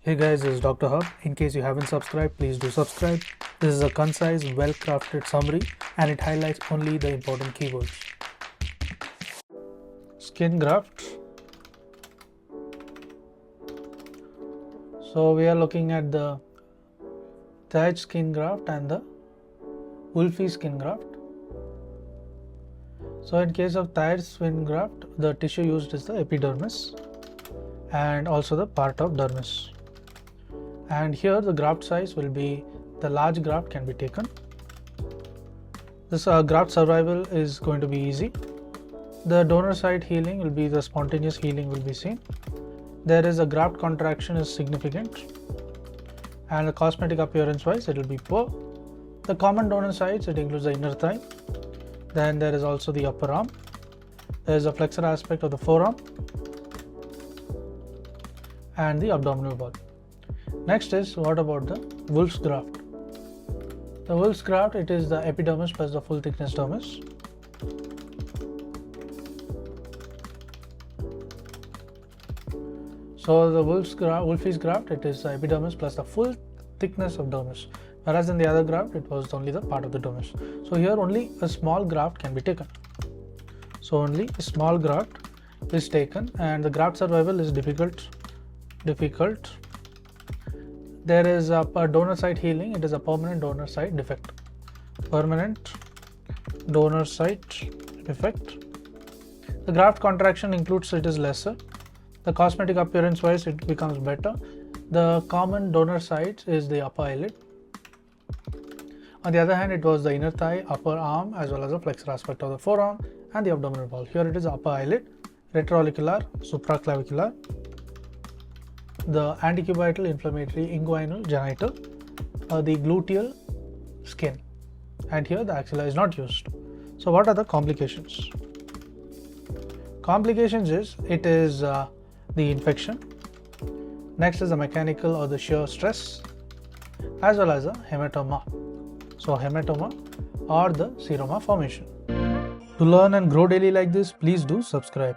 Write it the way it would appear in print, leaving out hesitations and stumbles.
Hey guys, this is Dr. Hub. In case you haven't subscribed, please do subscribe. This is a concise, well-crafted summary and it highlights only the important keywords. Skin graft. So we are looking at the thighs skin graft and the wolfie skin graft. So in case of thighs skin graft, the tissue used is the epidermis and also the part of dermis. And here the graft size will be, the large graft can be taken. This graft survival is going to be easy. The donor site healing will be, the spontaneous healing will be seen. There is a graft contraction is significant, and the cosmetic appearance wise it will be poor. The common donor sites, it includes the inner thigh, then there is also the upper arm, there is a flexor aspect of the forearm and the abdominal wall. Next is, what about the wolf's graft? The wolf's graft, it is the epidermis plus the full thickness dermis. So the wolfie's graft, it is the epidermis plus the full thickness of dermis, whereas in the other graft it was only the part of the dermis. So here only a small graft can be taken. So only a small graft is taken and the graft survival is difficult. There is a donor site healing, it is a permanent donor site defect. Permanent donor site defect. The graft contraction includes, it is lesser. The cosmetic appearance wise it becomes better. The common donor site is the upper eyelid. On the other hand, it was the inner thigh, upper arm as well as the flexor aspect of the forearm and the abdominal wall. Here it is upper eyelid, retroauricular, supraclavicular, the antecubital, inflammatory, inguinal, genital, the gluteal skin, and here the axilla is not used. So what are the complications? Complications is, it is the infection. Next is the mechanical or the shear stress, as well as a hematoma. So hematoma or the seroma formation. To learn and grow daily like this, please do subscribe.